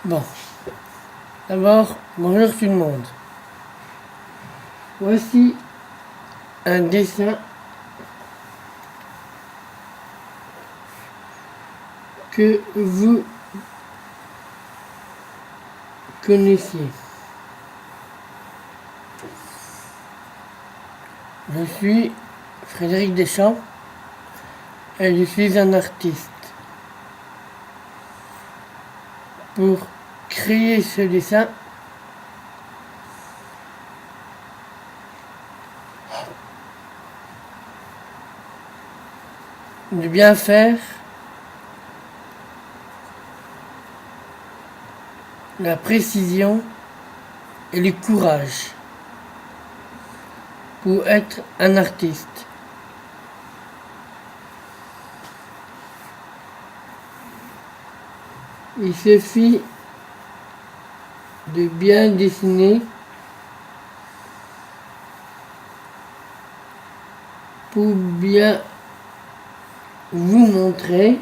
Bon, d'abord, bonjour tout le monde. Voici un dessin que vous connaissiez. Je suis Frédéric Deschamps et je suis un artiste. Pour créer ce dessin, de bien faire, la précision et le courage pour être un artiste. Il suffit de bien dessiner pour bien vous montrer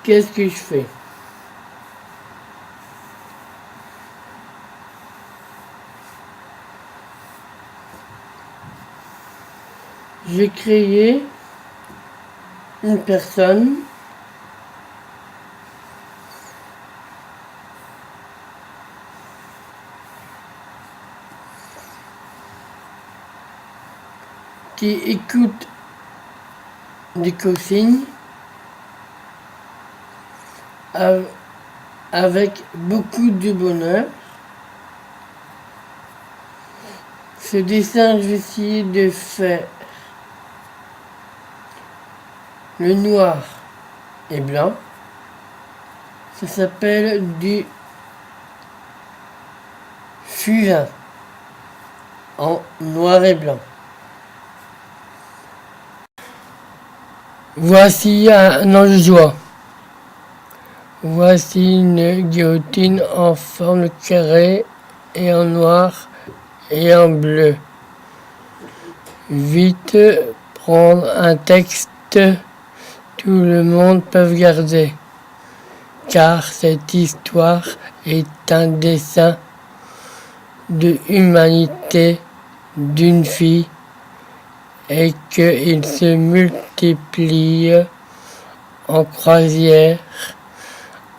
qu'est-ce que je fais. J'ai créé une personne qui écoute des consignes avec beaucoup de bonheur. Ce dessin, je vais essayer de faire le noir et blanc. Ça s'appelle du fusain en noir et blanc. Voici un ange de joie. Voici une guillotine en forme de carré et en noir et en bleu. Vite prendre un texte, tout le monde peut garder, car cette histoire est un dessin de humanité d'une fille et qu'il se multiplie en croisière,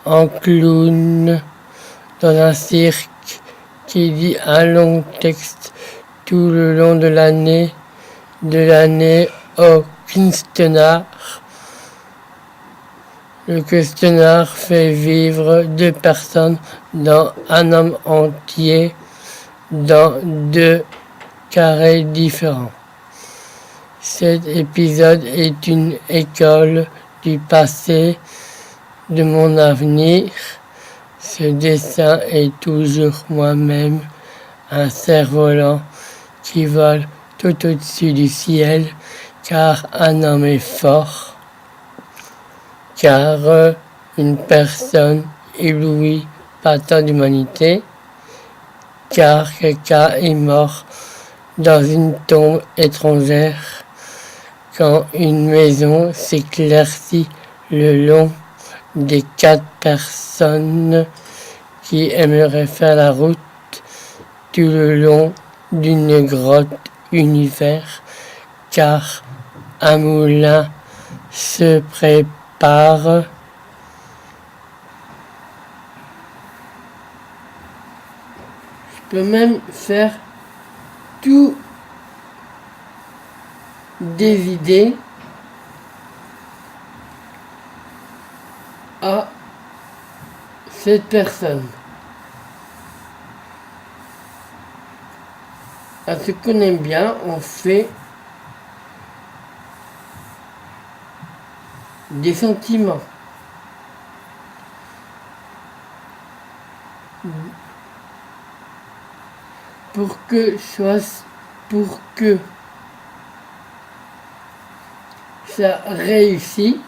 en clown, dans un cirque qui dit un long texte tout le long de l'année au questionnaire. Le questionnaire fait vivre deux personnes dans un homme entier dans deux carrés différents. Cet épisode est une école du passé, de mon avenir. Ce dessin est toujours moi-même, un cerf-volant qui vole tout au-dessus du ciel, car un homme est fort, car une personne éblouie par tant d'humanité, car quelqu'un est mort dans une tombe étrangère, quand une maison s'éclaircit le long des 4 personnes qui aimeraient faire la route tout le long d'une grotte univers, car un moulin se prépare. Je peux même faire tout des idées à cette personne. À ce qu'on aime bien, on fait des sentiments. Pour que ça réussit,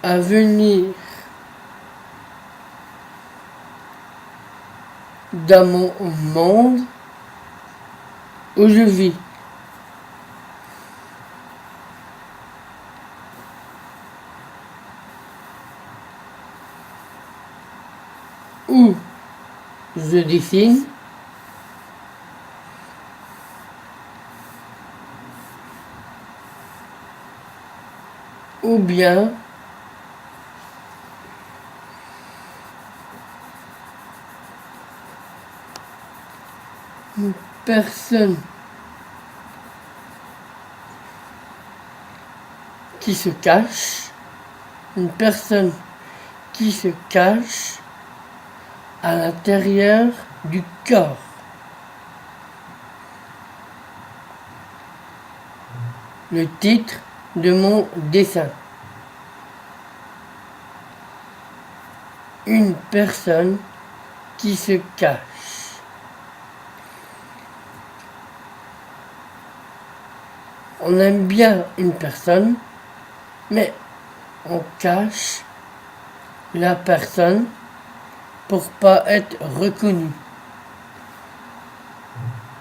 à venir dans mon monde où je vis. Où je dessine, ou bien une personne qui se cache, une personne qui se cache à l'intérieur du corps. Le titre de mon dessin. Une personne qui se cache. On aime bien une personne, mais on cache la personne pour pas être reconnu.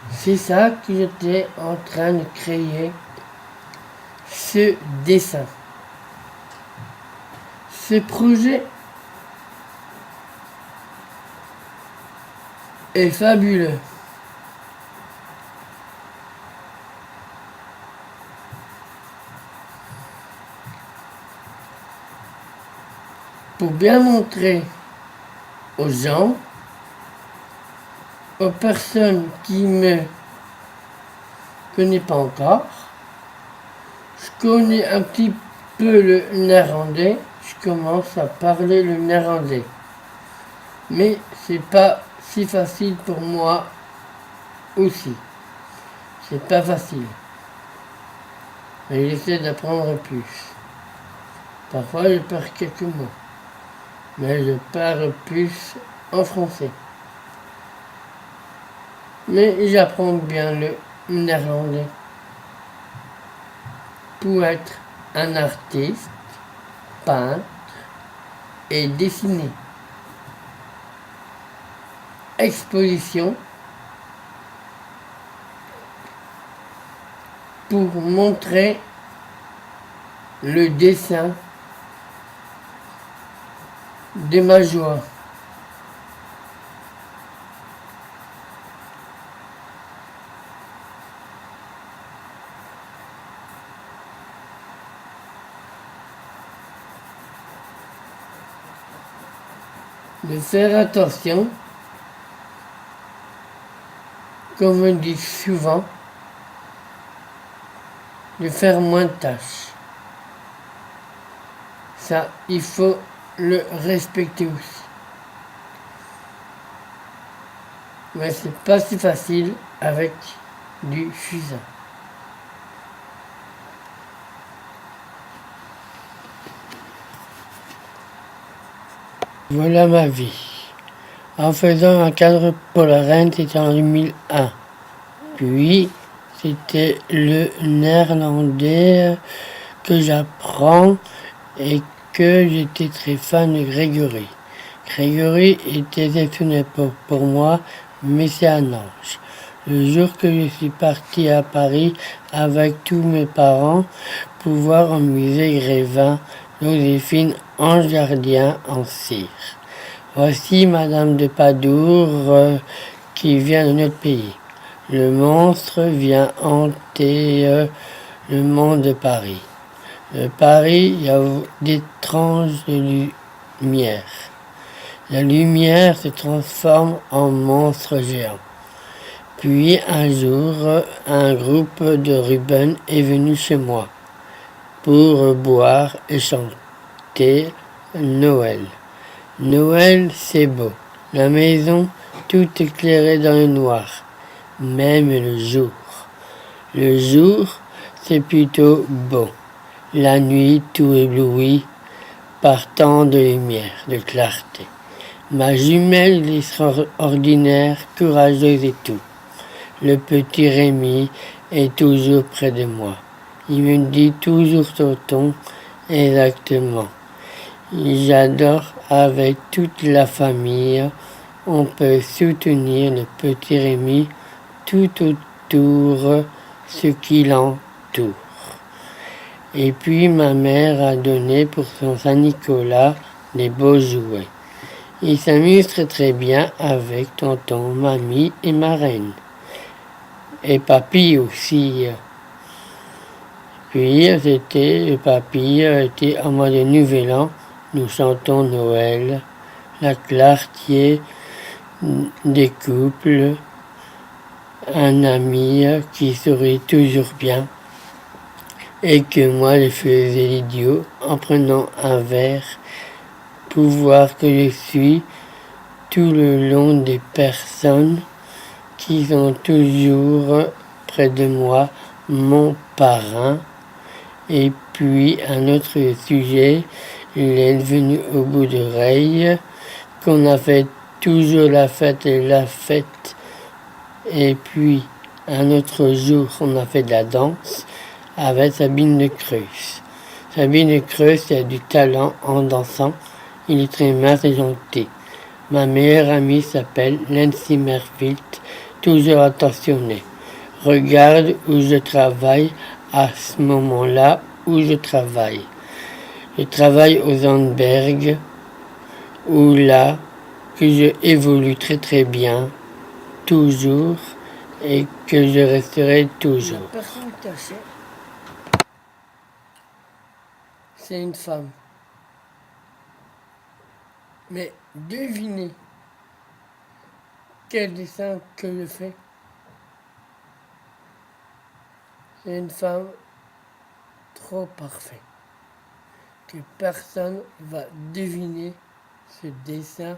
C'est ça que j'étais en train de créer, ce dessin. Ce projet est fabuleux. Pour bien montrer aux gens, aux personnes qui me connaissent pas encore, je connais un petit peu le néerlandais, je commence à parler le néerlandais. Mais c'est pas si facile pour moi aussi. C'est pas facile. Mais j'essaie d'apprendre plus. Parfois je perds quelques mots. Mais je parle plus en français. Mais j'apprends bien le néerlandais. Pour être un artiste, peintre et dessiner. Exposition pour montrer le dessin de ma joie. De faire attention, comme on dit souvent, de faire moins de tâches. Ça, il faut le respecter aussi. Mais c'est pas si facile avec du fusain. Voilà ma vie. En faisant un cadre pour la reine, c'était en 2001. Puis, c'était le néerlandais que j'apprends et que j'étais très fan de Grégory. Grégory était exceptionnel pour moi, mais c'est un ange. Le jour que je suis parti à Paris avec tous mes parents pour voir au musée Grévin Joséphine Ange Gardien en cire. Voici Madame de Padour qui vient de notre pays. Le monstre vient hanter le monde de Paris. De Paris, il y a d'étranges lumières. La lumière se transforme en monstre géant. Puis un jour, un groupe de Ruben est venu chez moi pour boire et chanter Noël. Noël, c'est beau. La maison, tout éclairé dans le noir. Même le jour. Le jour, c'est plutôt beau. La nuit, tout ébloui par tant de lumière, de clarté. Ma jumelle est extraordinaire, courageuse et tout. Le petit Rémi est toujours près de moi. Il me dit toujours tonton, exactement. J'adore avec toute la famille on peut soutenir le petit Rémi tout autour ce qui l'entoure. Et puis ma mère a donné pour son Saint-Nicolas des beaux jouets. Il s'amuse très très bien avec tonton, mamie et ma reine. Et papy aussi. Puis le papy était en mois de Nouvel An. Nous chantons Noël, la clarté des couples, un ami qui sourit toujours bien. Et que moi je faisais l'idiot en prenant un verre pour voir que je suis tout le long des personnes qui sont toujours près de moi, mon parrain. Et puis un autre sujet, il est venu au bout d'oreille, qu'on a fait toujours la fête. Et puis un autre jour, on a fait de la danse avec Sabine de Creus. Sabine de Creus a du talent en dansant, il est très mince et gentil. Ma meilleure amie s'appelle Nancy Merfield, toujours attentionnée. Regarde où je travaille à ce moment-là où je travaille. Je travaille aux Zandberg, où là, que je évolue très très bien, toujours, et que je resterai toujours. La personne cachée. C'est une femme. Mais devinez quel dessin que je fais. C'est une femme trop parfaite que personne va deviner ce dessin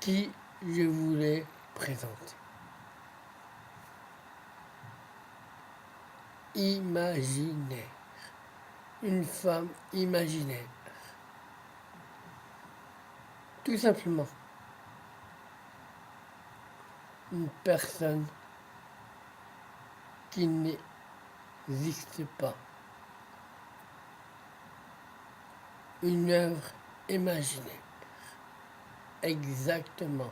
qui je voulais présenter. Imaginaire. Une femme imaginaire. Tout simplement. Une personne qui n'existe pas. Une œuvre imaginaire. Exactement.